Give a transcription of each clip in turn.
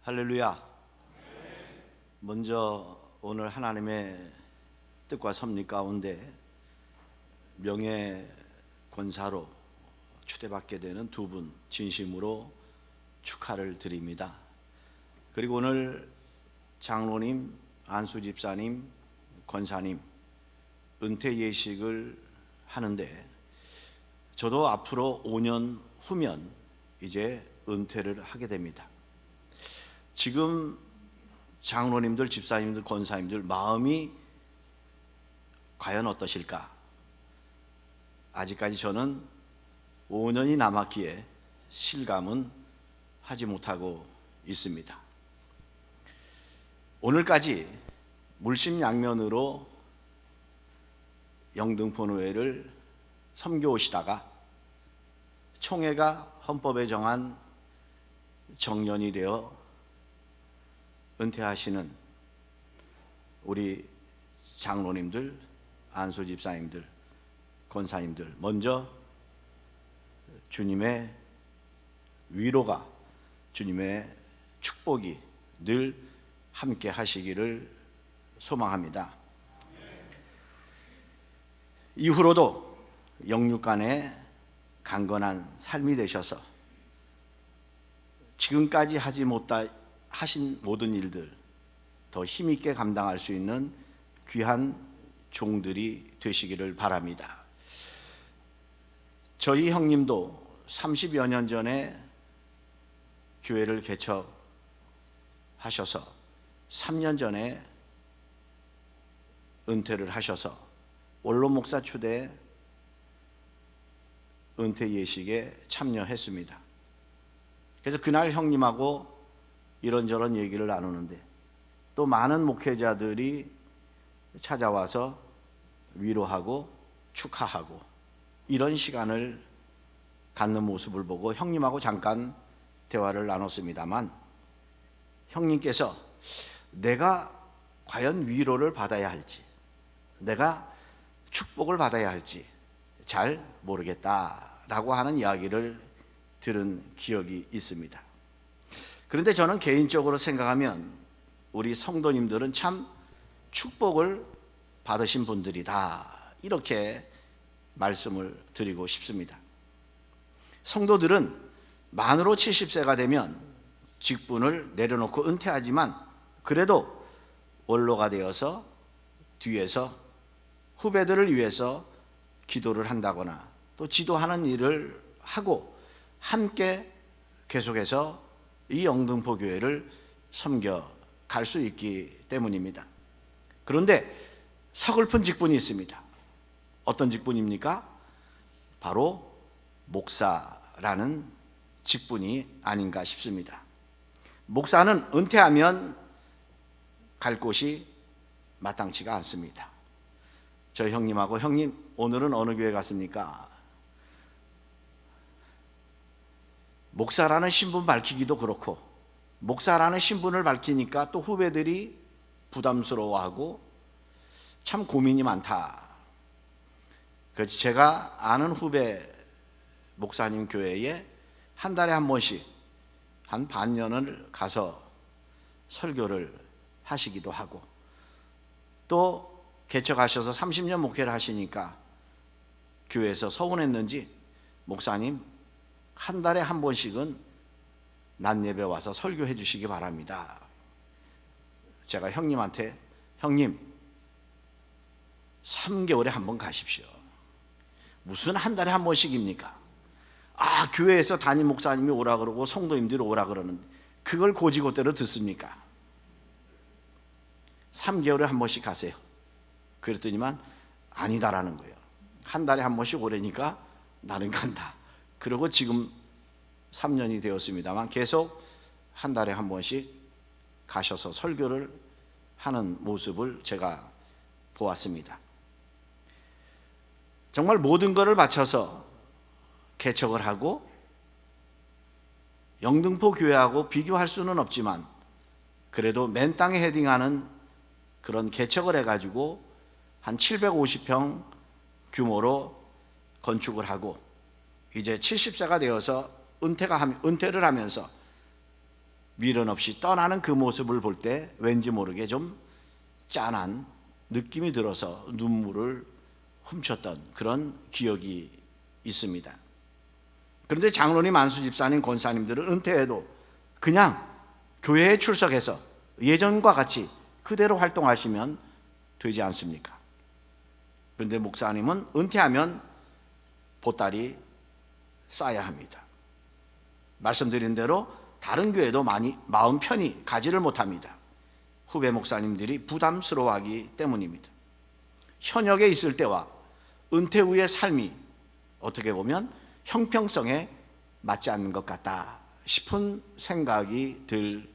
할렐루야. 먼저 오늘 하나님의 뜻과 섭리 가운데 명예 권사로 추대받게 되는 두 분 진심으로 축하를 드립니다. 그리고 오늘 장로님, 안수 집사님, 권사님 은퇴 예식을 하는데 저도 앞으로 5년 후면 이제 은퇴를 하게 됩니다. 지금 장로님들, 집사님들, 권사님들 마음이 과연 어떠실까? 아직까지 저는 5년이 남았기에 실감은 하지 못하고 있습니다. 오늘까지 물심양면으로 영등포노회를 섬겨오시다가 총회가 헌법에 정한 정년이 되어 은퇴하시는 우리 장로님들, 안수 집사님들, 권사님들 먼저 주님의 위로가, 주님의 축복이 늘 함께 하시기를 소망합니다. 이후로도 영육간에 강건한 삶이 되셔서 지금까지 하지 하신 모든 일들 더 힘있게 감당할 수 있는 귀한 종들이 되시기를 바랍니다. 저희 형님도 30여 년 전에 교회를 개척하셔서 3년 전에 은퇴를 하셔서 원로 목사 추대 은퇴 예식에 참여했습니다. 그래서 그날 형님하고 이런저런 얘기를 나누는데 또 많은 목회자들이 찾아와서 위로하고 축하하고 이런 시간을 갖는 모습을 보고 형님하고 잠깐 대화를 나눴습니다만 형님께서 내가 과연 위로를 받아야 할지, 내가 축복을 받아야 할지 잘 모르겠다라고 하는 이야기를 들은 기억이 있습니다. 그런데 저는 개인적으로 생각하면 우리 성도님들은 참 축복을 받으신 분들이다, 이렇게 말씀을 드리고 싶습니다. 성도들은 만으로 70세가 되면 직분을 내려놓고 은퇴하지만 그래도 원로가 되어서 뒤에서 후배들을 위해서 기도를 한다거나 또 지도하는 일을 하고 함께 계속해서 이 영등포 교회를 섬겨 갈 수 있기 때문입니다. 그런데 서글픈 직분이 있습니다. 어떤 직분입니까? 바로 목사라는 직분이 아닌가 싶습니다. 목사는 은퇴하면 갈 곳이 마땅치가 않습니다. 저희 형님하고 형님 오늘은 어느 교회 갔습니까? 목사라는 신분 밝히기도 그렇고 목사라는 신분을 밝히니까 또 후배들이 부담스러워하고 참 고민이 많다. 그래서 제가 아는 후배 목사님 교회에 한 달에 한 번씩 한 반년을 가서 설교를 하시기도 하고 또 개척하셔서 30년 목회를 하시니까 교회에서 서운했는지 목사님 한 달에 한 번씩은 낮 예배 와서 설교해 주시기 바랍니다. 제가 형님한테 형님 3개월에 한 번 가십시오. 무슨 한 달에 한 번씩입니까? 교회에서 담임 목사님이 오라 그러고 성도님들이 오라 그러는데 그걸 고지고대로 듣습니까? 3개월에 한 번씩 가세요. 그랬더니만 아니다라는 거예요. 한 달에 한 번씩 오래니까 나는 간다. 그리고 지금 3년이 되었습니다만 계속 한 달에 한 번씩 가셔서 설교를 하는 모습을 제가 보았습니다. 정말 모든 것을 바쳐서 개척을 하고 영등포 교회하고 비교할 수는 없지만 그래도 맨 땅에 헤딩하는 그런 개척을 해가지고 한 750평 규모로 건축을 하고 이제 70세가 되어서 은퇴를 하면서 미련 없이 떠나는 그 모습을 볼 때 왠지 모르게 좀 짠한 느낌이 들어서 눈물을 훔쳤던 그런 기억이 있습니다. 그런데 장로님, 안수 집사님, 권사님들은 은퇴해도 그냥 교회에 출석해서 예전과 같이 그대로 활동하시면 되지 않습니까? 그런데 목사님은 은퇴하면 보따리 싸야 합니다. 말씀드린 대로 다른 교회도 마음 편히 가지를 못합니다. 후배 목사님들이 부담스러워하기 때문입니다. 현역에 있을 때와 은퇴 후의 삶이 어떻게 보면 형평성에 맞지 않는 것 같다 싶은 생각이 들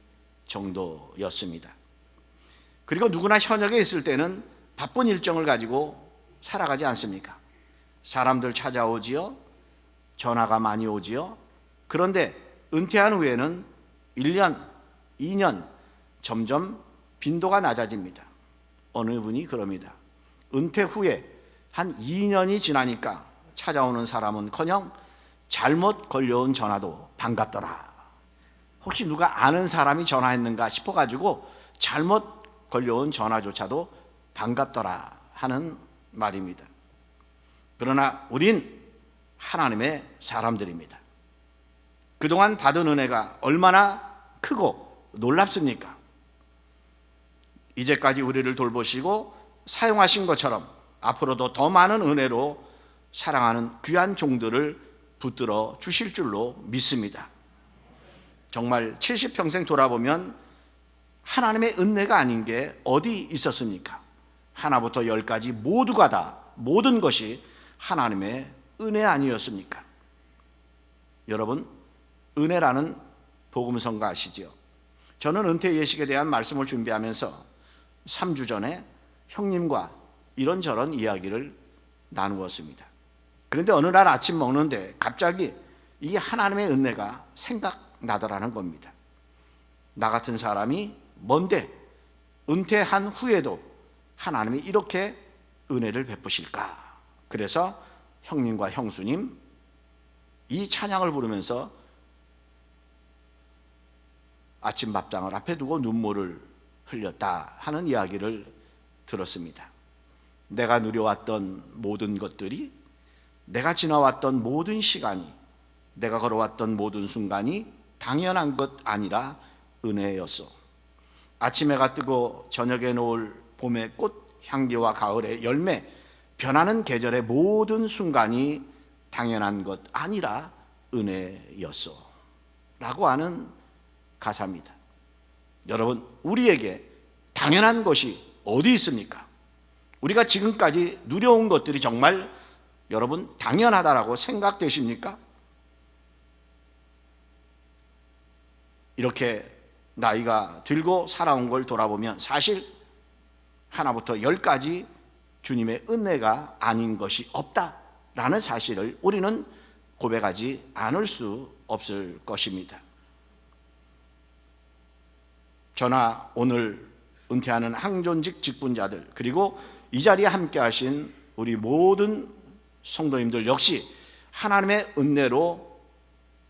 정도였습니다. 그리고 누구나 현역에 있을 때는 바쁜 일정을 가지고 살아가지 않습니까? 사람들 찾아오지요, 전화가 많이 오지요. 그런데 은퇴한 후에는 1년, 2년 점점 빈도가 낮아집니다. 어느 분이 그럽니다. 은퇴 후에 한 2년이 지나니까 찾아오는 사람은커녕 잘못 걸려온 전화도 반갑더라. 혹시 누가 아는 사람이 전화했는가 싶어가지고 잘못 걸려온 전화조차도 반갑더라 하는 말입니다. 그러나 우린 하나님의 사람들입니다. 그동안 받은 은혜가 얼마나 크고 놀랍습니까? 이제까지 우리를 돌보시고 사용하신 것처럼 앞으로도 더 많은 은혜로 사랑하는 귀한 종들을 붙들어 주실 줄로 믿습니다. 정말 70평생 돌아보면 하나님의 은혜가 아닌 게 어디 있었습니까? 하나부터 열까지 모두가 다, 모든 것이 하나님의 은혜 아니었습니까? 여러분, 은혜라는 복음성가 아시죠? 저는 은퇴 예식에 대한 말씀을 준비하면서 3주 전에 형님과 이런저런 이야기를 나누었습니다. 그런데 어느 날 아침 먹는데 갑자기 이 하나님의 은혜가 생각나더라는 겁니다. 나 같은 사람이 뭔데 은퇴한 후에도 하나님이 이렇게 은혜를 베푸실까? 그래서 형님과 형수님 이 찬양을 부르면서 아침밥상을 앞에 두고 눈물을 흘렸다 하는 이야기를 들었습니다. 내가 누려왔던 모든 것들이, 내가 지나왔던 모든 시간이, 내가 걸어왔던 모든 순간이 당연한 것 아니라 은혜였어. 아침 해가 뜨고 저녁에 놓을 봄의 꽃 향기와 가을의 열매, 변하는 계절의 모든 순간이 당연한 것 아니라 은혜였어 라고 하는 가사입니다. 여러분, 우리에게 당연한 것이 어디 있습니까? 우리가 지금까지 누려온 것들이 정말 여러분 당연하다라고 생각되십니까? 이렇게 나이가 들고 살아온 걸 돌아보면 사실 하나부터 열까지 주님의 은혜가 아닌 것이 없다라는 사실을 우리는 고백하지 않을 수 없을 것입니다. 저나 오늘 은퇴하는 항존직 직분자들, 그리고 이 자리에 함께 하신 우리 모든 성도님들 역시 하나님의 은혜로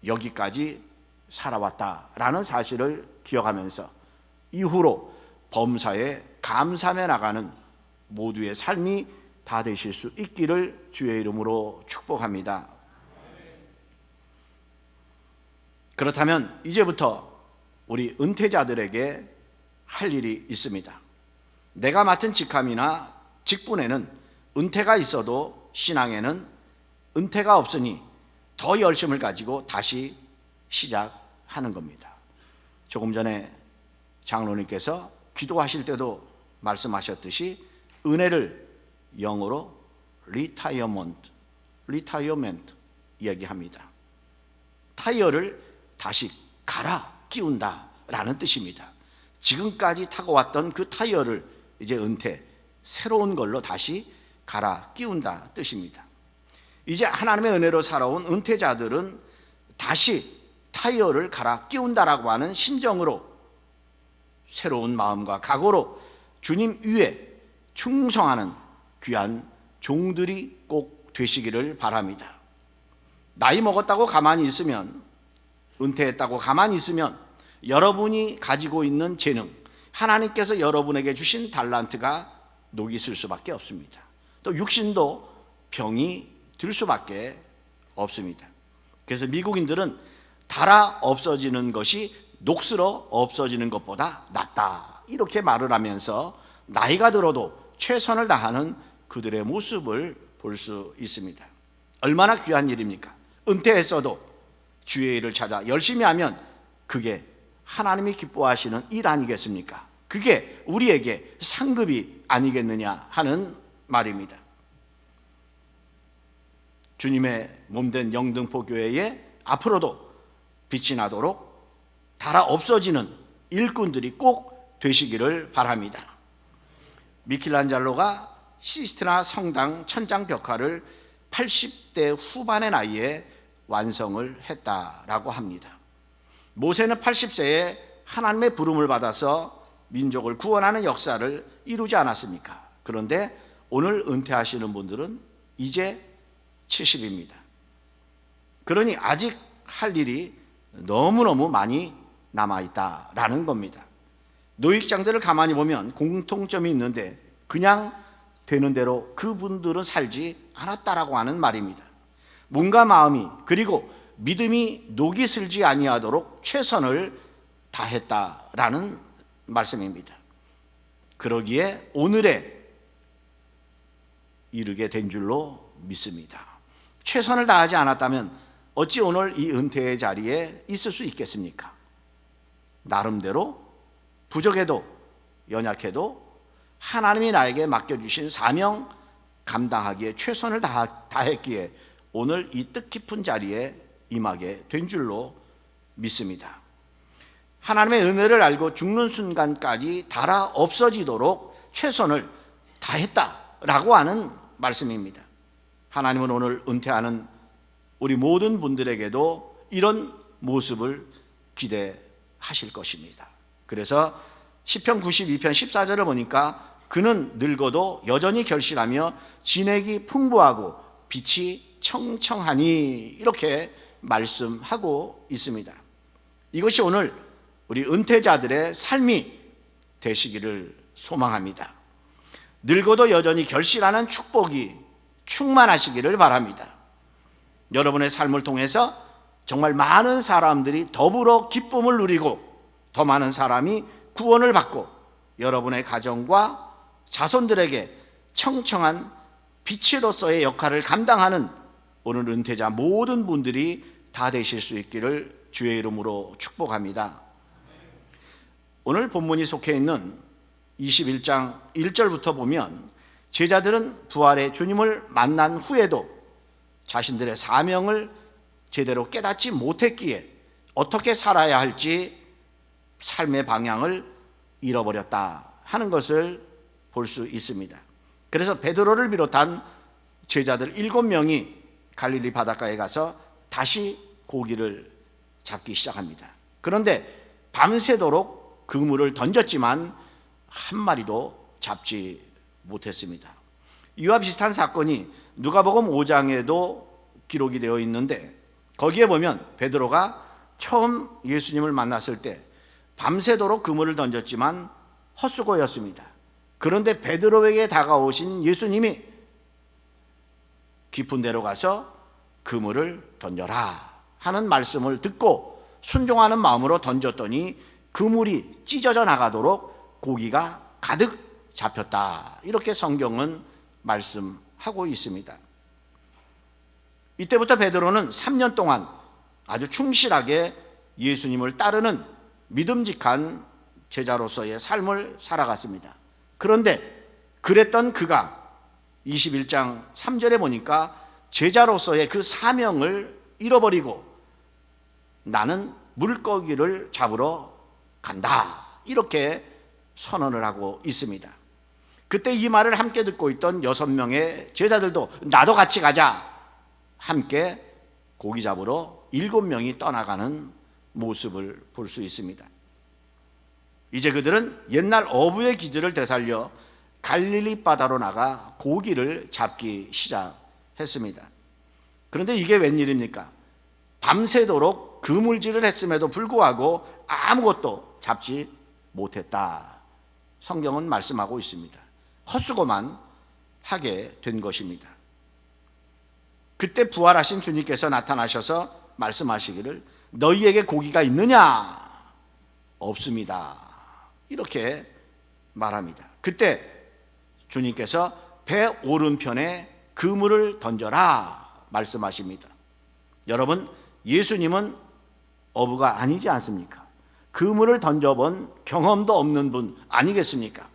여기까지 살아왔다라는 사실을 기억하면서 이후로 범사에 감사하며 나가는 모두의 삶이 다 되실 수 있기를 주의 이름으로 축복합니다. 그렇다면 이제부터 우리 은퇴자들에게 할 일이 있습니다. 내가 맡은 직함이나 직분에는 은퇴가 있어도 신앙에는 은퇴가 없으니 더 열심을 가지고 다시 시작하는 겁니다. 조금 전에 장로님께서 기도하실 때도 말씀하셨듯이 은혜를 영어로 리타이어먼트 얘기합니다. 타이어를 다시 갈아 끼운다 라는 뜻입니다. 지금까지 타고 왔던 그 타이어를 이제 은퇴, 새로운 걸로 다시 갈아 끼운다 뜻입니다. 이제 하나님의 은혜로 살아온 은퇴자들은 다시 타이어를 갈아 끼운다라고 하는 심정으로, 새로운 마음과 각오로 주님 위에 충성하는 귀한 종들이 꼭 되시기를 바랍니다. 나이 먹었다고 가만히 있으면, 은퇴했다고 가만히 있으면 여러분이 가지고 있는 재능, 하나님께서 여러분에게 주신 달란트가 녹이 슬 수밖에 없습니다. 또 육신도 병이 들 수밖에 없습니다. 그래서 미국인들은 달아 없어지는 것이 녹슬어 없어지는 것보다 낫다, 이렇게 말을 하면서 나이가 들어도 최선을 다하는 그들의 모습을 볼 수 있습니다. 얼마나 귀한 일입니까? 은퇴했어도 주의 일을 찾아 열심히 하면 그게 하나님이 기뻐하시는 일 아니겠습니까? 그게 우리에게 상급이 아니겠느냐 하는 말입니다. 주님의 몸된 영등포교회에 앞으로도 빛이 나도록 달아 없어지는 일꾼들이 꼭 되시기를 바랍니다. 미켈란젤로가 시스티나 성당 천장 벽화를 80대 후반의 나이에 완성을 했다라고 합니다. 모세는 80세에 하나님의 부름을 받아서 민족을 구원하는 역사를 이루지 않았습니까? 그런데 오늘 은퇴하시는 분들은 이제 70입니다. 그러니 아직 할 일이 너무너무 많이 남아있다라는 겁니다. 노익장들을 가만히 보면 공통점이 있는데 그냥 되는 대로 그분들은 살지 않았다라고 하는 말입니다. 몸과 마음이 그리고 믿음이 녹이 슬지 아니하도록 최선을 다했다라는 말씀입니다. 그러기에 오늘에 이르게 된 줄로 믿습니다. 최선을 다하지 않았다면 어찌 오늘 이 은퇴의 자리에 있을 수 있겠습니까? 나름대로 부족해도 연약해도 하나님이 나에게 맡겨주신 사명 감당하기에 최선을 다했기에 오늘 이 뜻깊은 자리에 임하게 된 줄로 믿습니다. 하나님의 은혜를 알고 죽는 순간까지 달아 없어지도록 최선을 다했다라고 하는 말씀입니다. 하나님은 오늘 은퇴하는 우리 모든 분들에게도 이런 모습을 기대하실 것입니다. 그래서 시편 92편 14절을 보니까 그는 늙어도 여전히 결실하며 진액이 풍부하고 빛이 청청하니, 이렇게 말씀하고 있습니다. 이것이 오늘 우리 은퇴자들의 삶이 되시기를 소망합니다. 늙어도 여전히 결실하는 축복이 충만하시기를 바랍니다. 여러분의 삶을 통해서 정말 많은 사람들이 더불어 기쁨을 누리고 더 많은 사람이 구원을 받고 여러분의 가정과 자손들에게 청청한 빛으로서의 역할을 감당하는 오늘 은퇴자 모든 분들이 다 되실 수 있기를 주의 이름으로 축복합니다. 오늘 본문이 속해 있는 21장 1절부터 보면 제자들은 부활의 주님을 만난 후에도 자신들의 사명을 제대로 깨닫지 못했기에 어떻게 살아야 할지 삶의 방향을 잃어버렸다 하는 것을 볼 수 있습니다. 그래서 베드로를 비롯한 제자들 7명이 갈릴리 바닷가에 가서 다시 고기를 잡기 시작합니다. 그런데 밤새도록 그물을 던졌지만 한 마리도 잡지 못했습니다. 이와 비슷한 사건이 누가복음 5장에도 기록이 되어 있는데 거기에 보면 베드로가 처음 예수님을 만났을 때 밤새도록 그물을 던졌지만 헛수고였습니다. 그런데 베드로에게 다가오신 예수님이 깊은 데로 가서 그물을 던져라 하는 말씀을 듣고 순종하는 마음으로 던졌더니 그물이 찢어져 나가도록 고기가 가득 잡혔다, 이렇게 성경은 말씀하고 있습니다. 이때부터 베드로는 3년 동안 아주 충실하게 예수님을 따르는 믿음직한 제자로서의 삶을 살아갔습니다. 그런데 그랬던 그가 21장 3절에 보니까 제자로서의 그 사명을 잃어버리고 나는 물고기를 잡으러 간다, 이렇게 선언을 하고 있습니다. 그때 이 말을 함께 듣고 있던 6명의 제자들도 나도 같이 가자, 함께 고기 잡으러 7명이 떠나가는 모습을 볼 수 있습니다. 이제 그들은 옛날 어부의 기질을 되살려 갈릴리 바다로 나가 고기를 잡기 시작했습니다. 그런데 이게 웬일입니까? 밤새도록 그물질을 했음에도 불구하고 아무것도 잡지 못했다. 성경은 말씀하고 있습니다. 헛수고만 하게 된 것입니다. 그때 부활하신 주님께서 나타나셔서 말씀하시기를 너희에게 고기가 있느냐? 없습니다. 이렇게 말합니다. 그때 주님께서 배 오른편에 그물을 던져라 말씀하십니다. 여러분, 예수님은 어부가 아니지 않습니까? 그물을 던져본 경험도 없는 분 아니겠습니까?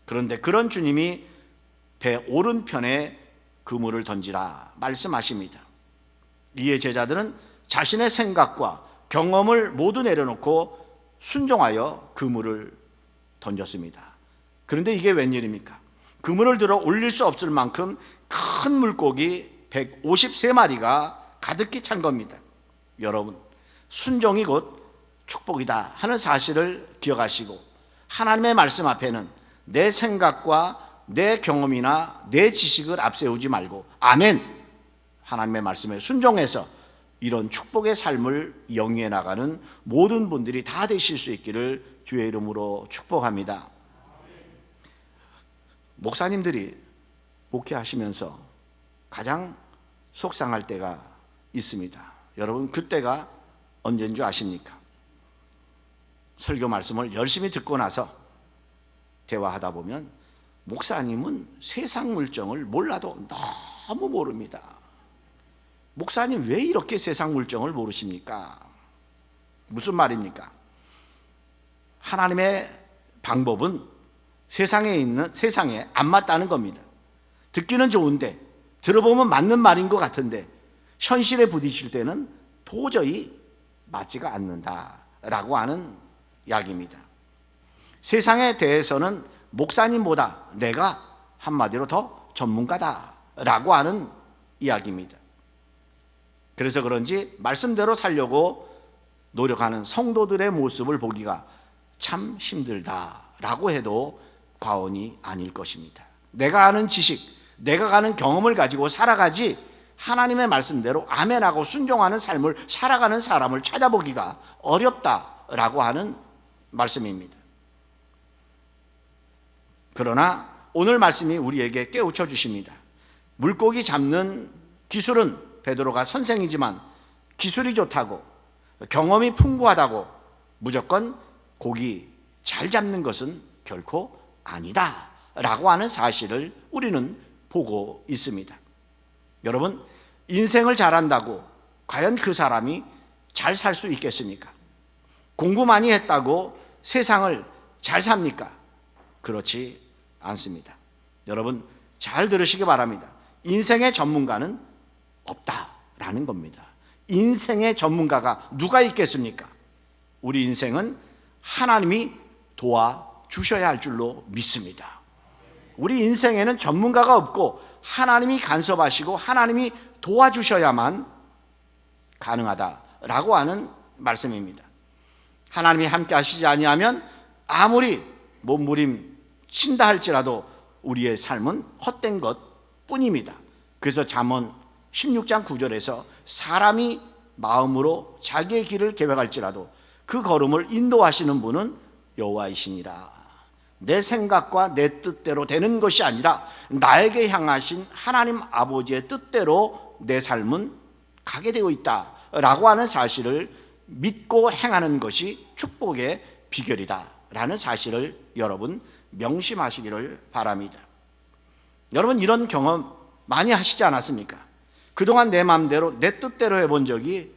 그런데 그런 주님이 배 오른편에 그물을 던지라 말씀하십니다. 이에 제자들은 자신의 생각과 경험을 모두 내려놓고 순종하여 그물을 던졌습니다. 그런데 이게 웬일입니까? 그물을 들어 올릴 수 없을 만큼 큰 물고기 153마리가 가득히 찬 겁니다. 여러분, 순종이 곧 축복이다 하는 사실을 기억하시고 하나님의 말씀 앞에는 내 생각과 내 경험이나 내 지식을 앞세우지 말고 아멘, 하나님의 말씀에 순종해서 이런 축복의 삶을 영위해 나가는 모든 분들이 다 되실 수 있기를 주의 이름으로 축복합니다. 목사님들이 목회하시면서 가장 속상할 때가 있습니다. 여러분, 그때가 언제인 줄 아십니까? 설교 말씀을 열심히 듣고 나서 대화하다 보면 목사님은 세상 물정을 몰라도 너무 모릅니다. 목사님 왜 이렇게 세상 물정을 모르십니까? 무슨 말입니까? 하나님의 방법은 세상에 안 맞다는 겁니다. 듣기는 좋은데 들어보면 맞는 말인 것 같은데 현실에 부딪힐 때는 도저히 맞지가 않는다라고 하는 이야기입니다. 세상에 대해서는 목사님보다 내가 한마디로 더 전문가다라고 하는 이야기입니다. 그래서 그런지 말씀대로 살려고 노력하는 성도들의 모습을 보기가 참 힘들다라고 해도 과언이 아닐 것입니다. 내가 아는 지식, 내가 가는 경험을 가지고 살아가지 하나님의 말씀대로 아멘하고 순종하는 삶을 살아가는 사람을 찾아보기가 어렵다라고 하는 말씀입니다. 그러나 오늘 말씀이 우리에게 깨우쳐 주십니다. 물고기 잡는 기술은 베드로가 선생이지만 기술이 좋다고 경험이 풍부하다고 무조건 고기 잘 잡는 것은 결코 아니다 라고 하는 사실을 우리는 보고 있습니다. 여러분, 인생을 잘한다고 과연 그 사람이 잘 살 수 있겠습니까? 공부 많이 했다고 세상을 잘 삽니까? 그렇지 않습니다. 여러분, 잘 들으시기 바랍니다. 인생의 전문가는 없다라는 겁니다. 인생의 전문가가 누가 있겠습니까? 우리 인생은 하나님이 도와주셔야 할 줄로 믿습니다. 우리 인생에는 전문가가 없고 하나님이 간섭하시고 하나님이 도와주셔야만 가능하다라고 하는 말씀입니다. 하나님이 함께 하시지 아니하면 아무리 몸부림 친다 할지라도 우리의 삶은 헛된 것 뿐입니다. 그래서 잠언 16장 9절에서 사람이 마음으로 자기의 길을 계획할지라도 그 걸음을 인도하시는 분은 여호와이시니라. 내 생각과 내 뜻대로 되는 것이 아니라 나에게 향하신 하나님 아버지의 뜻대로 내 삶은 가게 되어 있다라고 하는 사실을 믿고 행하는 것이 축복의 비결이다라는 사실을 여러분 명심하시기를 바랍니다. 여러분, 이런 경험 많이 하시지 않았습니까? 그동안 내 마음대로 내 뜻대로 해본 적이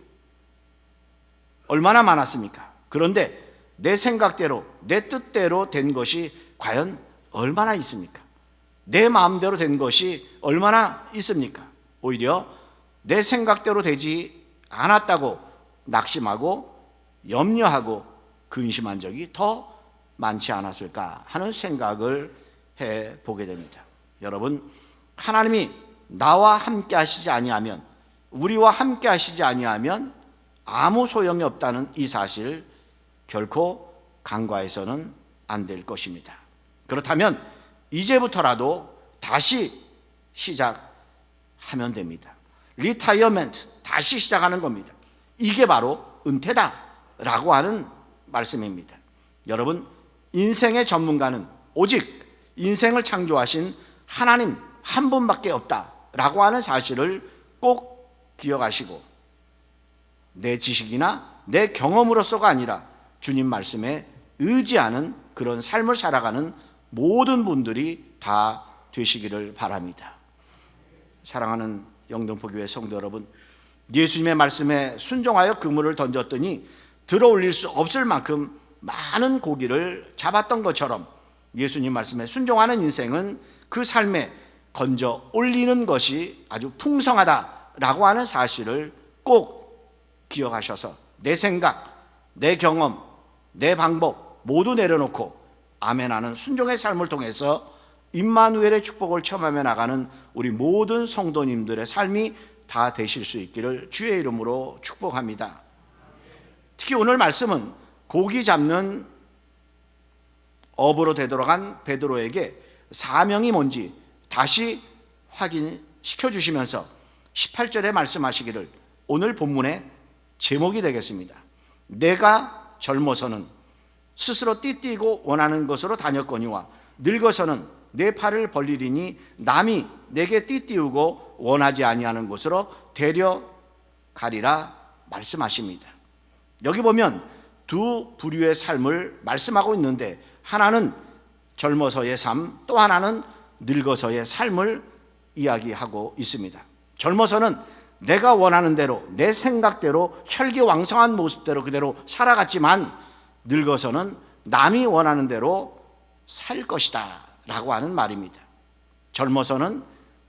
얼마나 많았습니까? 그런데 내 생각대로 내 뜻대로 된 것이 과연 얼마나 있습니까? 내 마음대로 된 것이 얼마나 있습니까? 오히려 내 생각대로 되지 않았다고 낙심하고 염려하고 근심한 적이 더 많지 않았을까 하는 생각을 해보게 됩니다. 여러분, 하나님이 나와 함께 하시지 아니하면, 우리와 함께 하시지 아니하면 아무 소용이 없다는 이 사실 결코 간과해서는 안 될 것입니다. 그렇다면 이제부터라도 다시 시작하면 됩니다. 리타이어먼트, 다시 시작하는 겁니다. 이게 바로 은퇴다라고 하는 말씀입니다. 여러분, 인생의 전문가는 오직 인생을 창조하신 하나님 한 분밖에 없다라고 하는 사실을 꼭 기억하시고, 내 지식이나 내 경험으로서가 아니라 주님 말씀에 의지하는 그런 삶을 살아가는 모든 분들이 다 되시기를 바랍니다. 사랑하는 영등포교회 성도 여러분, 예수님의 말씀에 순종하여 그물을 던졌더니 들어올릴 수 없을 만큼 많은 고기를 잡았던 것처럼, 예수님 말씀에 순종하는 인생은 그 삶에 건져 올리는 것이 아주 풍성하다라고 하는 사실을 꼭 기억하셔서 내 생각, 내 경험, 내 방법 모두 내려놓고 아멘하는 순종의 삶을 통해서 임마누엘의 축복을 체험하며 나가는 우리 모든 성도님들의 삶이 다 되실 수 있기를 주의 이름으로 축복합니다. 특히 오늘 말씀은 고기 잡는 업으로 되돌아간 베드로에게 사명이 뭔지 다시 확인시켜 주시면서 18절에 말씀하시기를 오늘 본문의 제목이 되겠습니다. 내가 젊어서는 스스로 띠띠고 원하는 것으로 다녔거니와 늙어서는 내 팔을 벌리리니 남이 내게 띠띠우고 원하지 아니하는 곳으로 데려가리라 말씀하십니다. 여기 보면 두 부류의 삶을 말씀하고 있는데, 하나는 젊어서의 삶, 또 하나는 늙어서의 삶을 이야기하고 있습니다. 젊어서는 내가 원하는 대로 내 생각대로 혈기왕성한 모습대로 그대로 살아갔지만, 늙어서는 남이 원하는 대로 살 것이다 라고 하는 말입니다. 젊어서는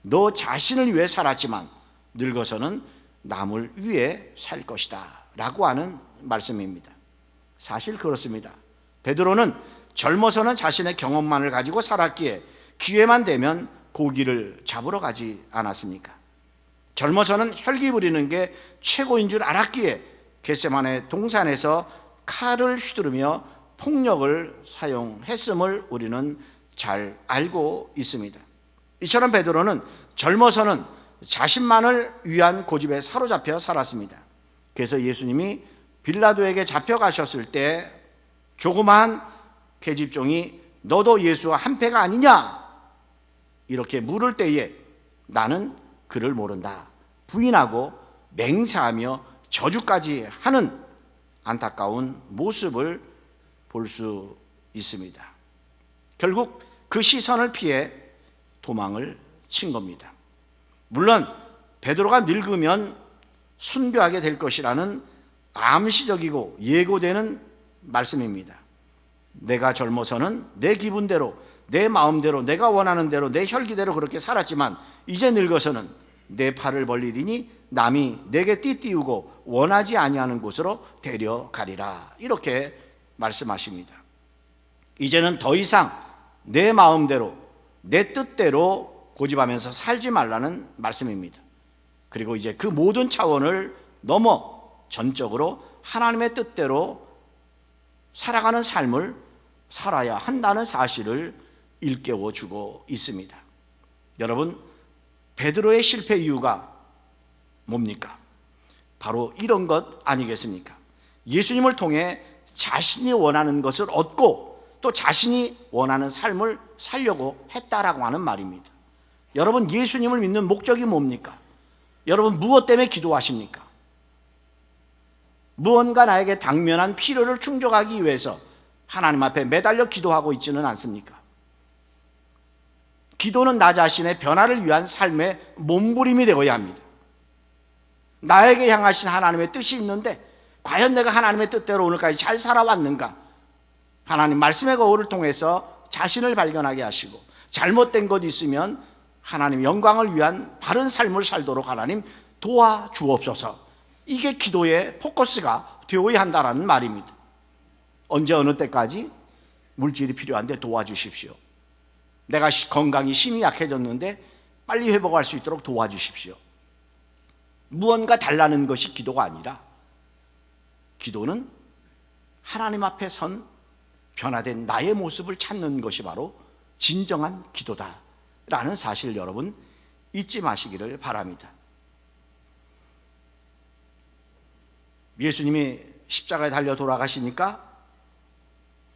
너 자신을 위해 살았지만 늙어서는 남을 위해 살 것이다 라고 하는 말씀입니다. 사실 그렇습니다. 베드로는 젊어서는 자신의 경험만을 가지고 살았기에 기회만 되면 고기를 잡으러 가지 않았습니까? 젊어서는 혈기 부리는 게 최고인 줄 알았기에 겟세마네 동산에서 칼을 휘두르며 폭력을 사용했음을 우리는 잘 알고 있습니다. 이처럼 베드로는 젊어서는 자신만을 위한 고집에 사로잡혀 살았습니다. 그래서 예수님이 빌라도에게 잡혀가셨을 때 조그마한 계집종이 너도 예수와 한패가 아니냐 이렇게 물을 때에 나는 그를 모른다 부인하고 맹세하며 저주까지 하는 안타까운 모습을 볼 수 있습니다. 결국 그 시선을 피해 도망을 친 겁니다. 물론 베드로가 늙으면 순교하게 될 것이라는 암시적이고 예고되는 말씀입니다. 내가 젊어서는 내 기분대로, 내 마음대로, 내가 원하는 대로, 내 혈기대로 그렇게 살았지만 이제 늙어서는 내 팔을 벌리리니 남이 내게 띠띠우고 원하지 아니하는 곳으로 데려가리라 이렇게 말씀하십니다. 이제는 더 이상 내 마음대로, 내 뜻대로 고집하면서 살지 말라는 말씀입니다. 그리고 이제 그 모든 차원을 넘어 전적으로 하나님의 뜻대로 살아가는 삶을 살아야 한다는 사실을 일깨워 주고 있습니다. 여러분, 베드로의 실패 이유가 뭡니까? 바로 이런 것 아니겠습니까? 예수님을 통해 자신이 원하는 것을 얻고 또 자신이 원하는 삶을 살려고 했다라고 하는 말입니다. 여러분, 예수님을 믿는 목적이 뭡니까? 여러분, 무엇 때문에 기도하십니까? 무언가 나에게 당면한 필요를 충족하기 위해서 하나님 앞에 매달려 기도하고 있지는 않습니까? 기도는 나 자신의 변화를 위한 삶의 몸부림이 되어야 합니다. 나에게 향하신 하나님의 뜻이 있는데 과연 내가 하나님의 뜻대로 오늘까지 잘 살아왔는가? 하나님 말씀의 거울을 통해서 자신을 발견하게 하시고 잘못된 것 있으면 하나님 영광을 위한 바른 삶을 살도록 하나님 도와주옵소서. 이게 기도의 포커스가 되어야 한다는 말입니다. 언제 어느 때까지 물질이 필요한데 도와주십시오. 내가 건강이 심히 약해졌는데 빨리 회복할 수 있도록 도와주십시오. 무언가 달라는 것이 기도가 아니라 기도는 하나님 앞에 선 변화된 나의 모습을 찾는 것이 바로 진정한 기도다라는 사실 여러분 잊지 마시기를 바랍니다. 예수님이 십자가에 달려 돌아가시니까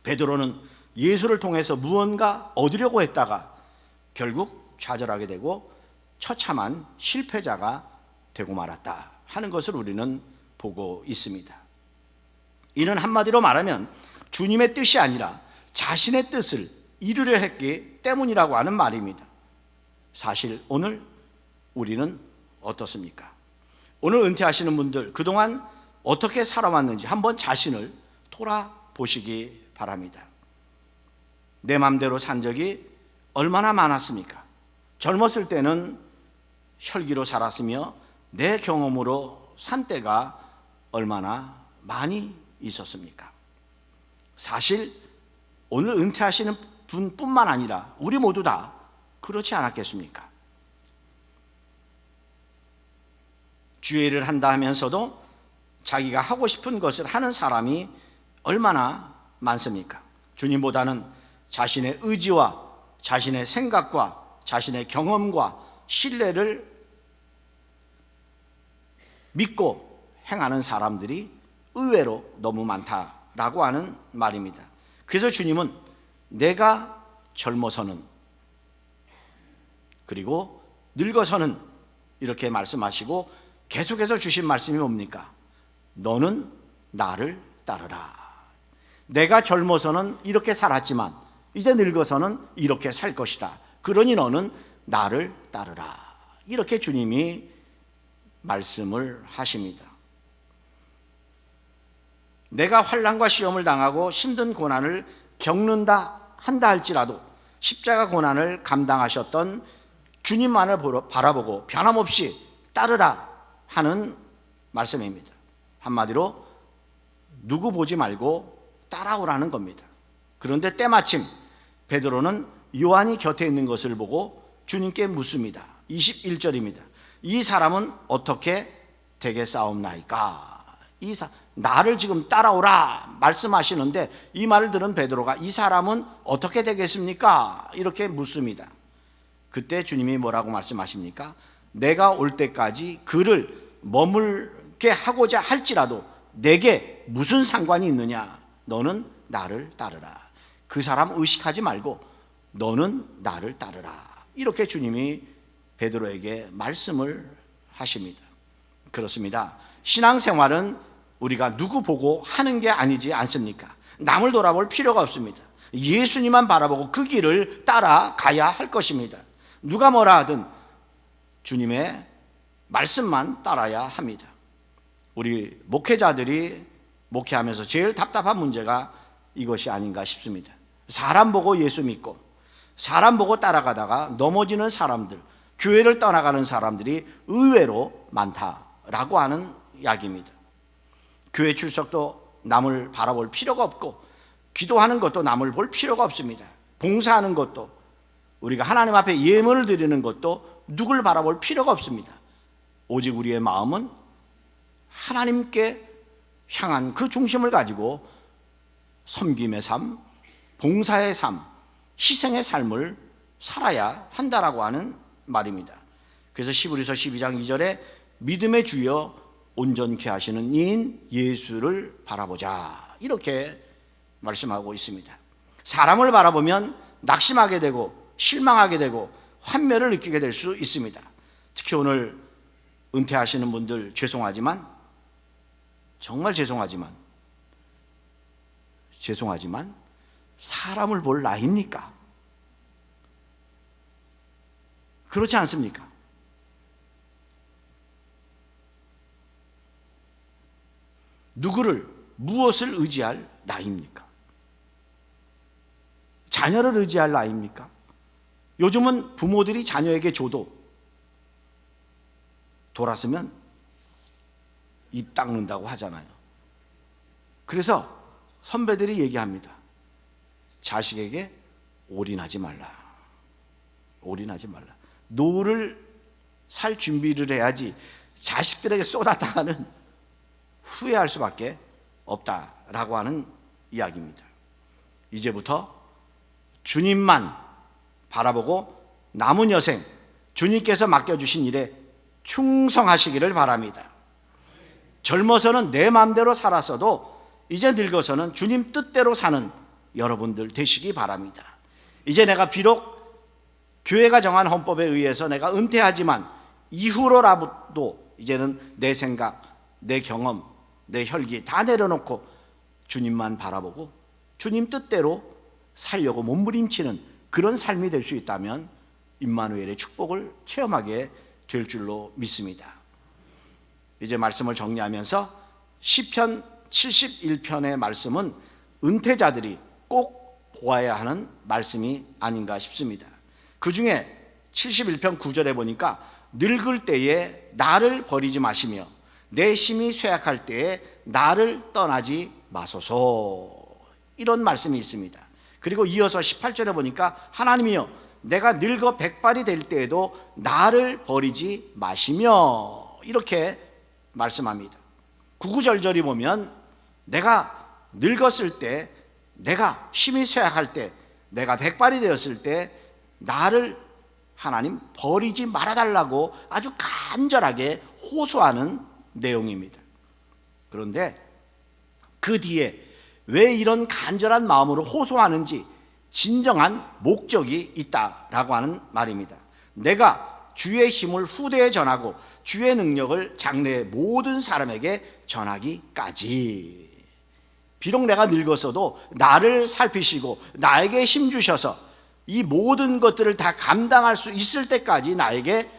베드로는 예수를 통해서 무언가 얻으려고 했다가 결국 좌절하게 되고 처참한 실패자가 되고 말았다 하는 것을 우리는 보고 있습니다. 이는 한마디로 말하면 주님의 뜻이 아니라 자신의 뜻을 이루려 했기 때문이라고 하는 말입니다. 사실 오늘 우리는 어떻습니까? 오늘 은퇴하시는 분들 그동안 어떻게 살아왔는지 한번 자신을 돌아보시기 바랍니다. 내 맘대로 산 적이 얼마나 많았습니까? 젊었을 때는 혈기로 살았으며 내 경험으로 산 때가 얼마나 많이 있었습니까? 사실 오늘 은퇴하시는 분뿐만 아니라 우리 모두 다 그렇지 않았겠습니까? 주의 일을 한다 하면서도 자기가 하고 싶은 것을 하는 사람이 얼마나 많습니까? 주님보다는 자신의 의지와 자신의 생각과 자신의 경험과 신뢰를 믿고 행하는 사람들이 의외로 너무 많다라고 하는 말입니다. 그래서 주님은 내가 젊어서는 그리고 늙어서는 이렇게 말씀하시고 계속해서 주신 말씀이 뭡니까? 너는 나를 따르라. 내가 젊어서는 이렇게 살았지만 이제 늙어서는 이렇게 살 것이다. 그러니 너는 나를 따르라. 이렇게 주님이 말씀을 하십니다. 내가 환난과 시험을 당하고 힘든 고난을 겪는다 한다 할지라도 십자가 고난을 감당하셨던 주님만을 바라보고 변함없이 따르라 하는 말씀입니다. 한마디로 누구 보지 말고 따라오라는 겁니다. 그런데 때마침 베드로는 요한이 곁에 있는 것을 보고 주님께 묻습니다. 21절입니다. 이 사람은 어떻게 되겠사옵나이까? 나를 지금 따라오라 말씀하시는데 이 말을 들은 베드로가 이 사람은 어떻게 되겠습니까? 이렇게 묻습니다. 그때 주님이 뭐라고 말씀하십니까? 내가 올 때까지 그를 머물게 하고자 할지라도 내게 무슨 상관이 있느냐? 너는 나를 따르라. 그 사람 의식하지 말고 너는 나를 따르라. 이렇게 주님이 베드로에게 말씀을 하십니다. 그렇습니다. 신앙생활은 우리가 누구 보고 하는 게 아니지 않습니까? 남을 돌아볼 필요가 없습니다. 예수님만 바라보고 그 길을 따라가야 할 것입니다. 누가 뭐라 하든 주님의 말씀만 따라야 합니다. 우리 목회자들이 목회하면서 제일 답답한 문제가 이것이 아닌가 싶습니다. 사람 보고 예수 믿고 사람 보고 따라가다가 넘어지는 사람들, 교회를 떠나가는 사람들이 의외로 많다라고 하는 이야기입니다. 교회 출석도 남을 바라볼 필요가 없고 기도하는 것도 남을 볼 필요가 없습니다. 봉사하는 것도 우리가 하나님 앞에 예물을 드리는 것도 누굴 바라볼 필요가 없습니다. 오직 우리의 마음은 하나님께 향한 그 중심을 가지고 섬김의 삶, 봉사의 삶, 희생의 삶을 살아야 한다라고 하는 말입니다. 그래서 히브리서 12장 2절에 믿음의 주여 온전케 하시는 이인 예수를 바라보자 이렇게 말씀하고 있습니다. 사람을 바라보면 낙심하게 되고 실망하게 되고 환멸을 느끼게 될 수 있습니다. 특히 오늘 은퇴하시는 분들 죄송하지만 정말 죄송하지만 사람을 볼 나이입니까? 그렇지 않습니까? 누구를 무엇을 의지할 나이입니까? 자녀를 의지할 나이입니까? 요즘은 부모들이 자녀에게 줘도 돌았으면 입 닦는다고 하잖아요. 그래서 선배들이 얘기합니다. 자식에게 올인하지 말라. 올인하지 말라. 노를 살 준비를 해야지 자식들에게 쏟았다가는 후회할 수밖에 없다라고 하는 이야기입니다. 이제부터 주님만 바라보고 남은 여생 주님께서 맡겨주신 일에 충성하시기를 바랍니다. 젊어서는 내 마음대로 살았어도 이제 늙어서는 주님 뜻대로 사는 여러분들 되시기 바랍니다. 이제 내가 비록 교회가 정한 헌법에 의해서 내가 은퇴하지만 이후로라도 이제는 내 생각, 내 경험, 내 혈기 다 내려놓고 주님만 바라보고 주님 뜻대로 살려고 몸부림치는 그런 삶이 될 수 있다면 임마누엘의 축복을 체험하게 될 줄로 믿습니다. 이제 말씀을 정리하면서 시편 71편의 말씀은 은퇴자들이 꼭 보아야 하는 말씀이 아닌가 싶습니다. 그 중에 71편 9절에 보니까 늙을 때에 나를 버리지 마시며 내 심이 쇠약할 때에 나를 떠나지 마소서, 이런 말씀이 있습니다. 그리고 이어서 18절에 보니까 하나님이여 내가 늙어 백발이 될 때에도 나를 버리지 마시며, 이렇게 말씀합니다. 구구절절히 보면 내가 늙었을 때, 내가 심히 쇠약할 때, 내가 백발이 되었을 때 나를 하나님 버리지 말아달라고 아주 간절하게 호소하는 내용입니다. 그런데 그 뒤에 왜 이런 간절한 마음으로 호소하는지 진정한 목적이 있다라고 하는 말입니다. 내가 주의 힘을 후대에 전하고 주의 능력을 장래의 모든 사람에게 전하기까지. 비록 내가 늙었어도 나를 살피시고 나에게 힘 주셔서 이 모든 것들을 다 감당할 수 있을 때까지 나에게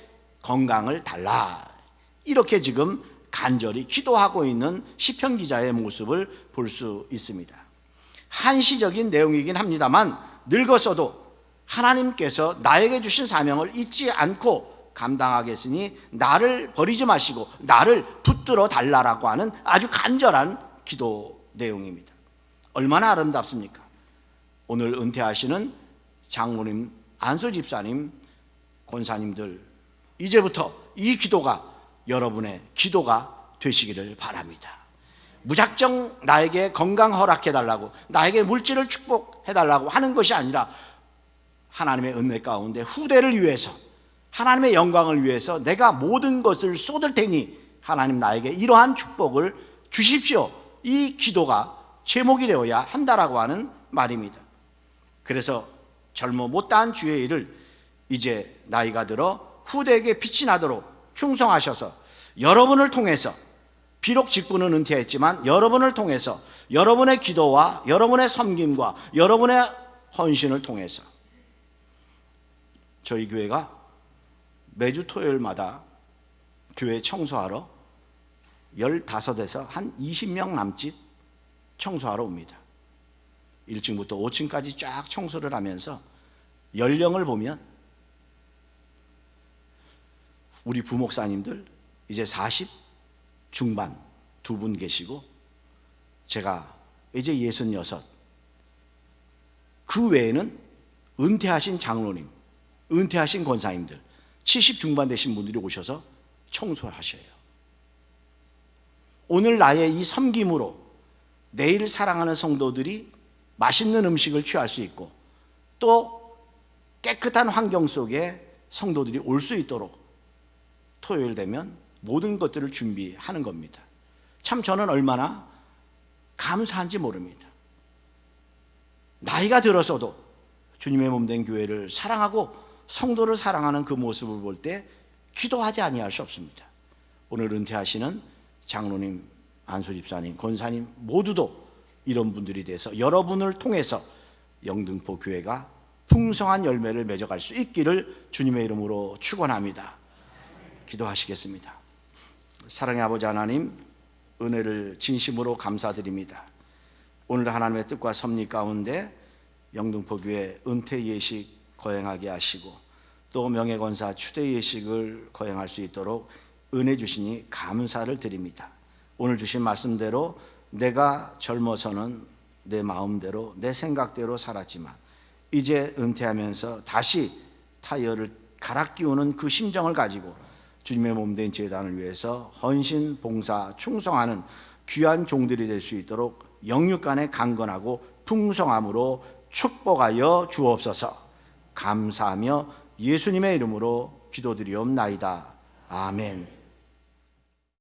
건강을 달라, 이렇게 지금 간절히 기도하고 있는 시편 기자의 모습을 볼 수 있습니다. 한시적인 내용이긴 합니다만 늙었어도 하나님께서 나에게 주신 사명을 잊지 않고 감당하겠으니 나를 버리지 마시고 나를 붙들어 달라라고 하는 아주 간절한 기도 내용입니다. 얼마나 아름답습니까? 오늘 은퇴하시는 장로님, 안수 집사님, 권사님들, 이제부터 이 기도가 여러분의 기도가 되시기를 바랍니다. 무작정 나에게 건강 허락해달라고, 나에게 물질을 축복해달라고 하는 것이 아니라 하나님의 은혜 가운데 후대를 위해서, 하나님의 영광을 위해서 내가 모든 것을 쏟을 테니 하나님 나에게 이러한 축복을 주십시오, 이 기도가 제목이 되어야 한다라고 하는 말입니다. 그래서 젊어 못다한 주의 일을 이제 나이가 들어 후대에게 빛이 나도록 충성하셔서 여러분을 통해서, 비록 직분은 은퇴했지만 여러분을 통해서, 여러분의 기도와 여러분의 섬김과 여러분의 헌신을 통해서 저희 교회가 매주 토요일마다 교회 청소하러 15에서 한 20명 남짓 청소하러 옵니다. 1층부터 5층까지 쫙 청소를 하면서 연령을 보면 우리 부목사님들 이제 40 중반 2분 계시고 제가 이제 66, 그 외에는 은퇴하신 장로님, 은퇴하신 권사님들 70 중반 되신 분들이 오셔서 청소하셔요. 오늘 나의 이 섬김으로 내일 사랑하는 성도들이 맛있는 음식을 취할 수 있고 또 깨끗한 환경 속에 성도들이 올 수 있도록 토요일 되면 모든 것들을 준비하는 겁니다. 참 저는 얼마나 감사한지 모릅니다. 나이가 들어서도 주님의 몸된 교회를 사랑하고 성도를 사랑하는 그 모습을 볼 때 기도하지 아니할 수 없습니다. 오늘 은퇴하시는 장로님, 안수집사님, 권사님 모두도 이런 분들이 돼서 여러분을 통해서 영등포 교회가 풍성한 열매를 맺어갈 수 있기를 주님의 이름으로 축원합니다. 기도하시겠습니다. 사랑의 아버지 하나님, 은혜를 진심으로 감사드립니다. 오늘 하나님의 뜻과 섭리 가운데 영등포 교회 은퇴 예식 거행하게 하시고 또 명예권사 추대 예식을 거행할 수 있도록 은혜 주시니 감사를 드립니다. 오늘 주신 말씀대로 내가 젊어서는 내 마음대로 내 생각대로 살았지만 이제 은퇴하면서 다시 타이어를 갈아 끼우는 그 심정을 가지고 주님의 몸된 제단을 위해서 헌신, 봉사, 충성하는 귀한 종들이 될 수 있도록 영육간에 강건하고 풍성함으로 축복하여 주옵소서. 감사하며 예수님의 이름으로 기도드리옵나이다. 아멘.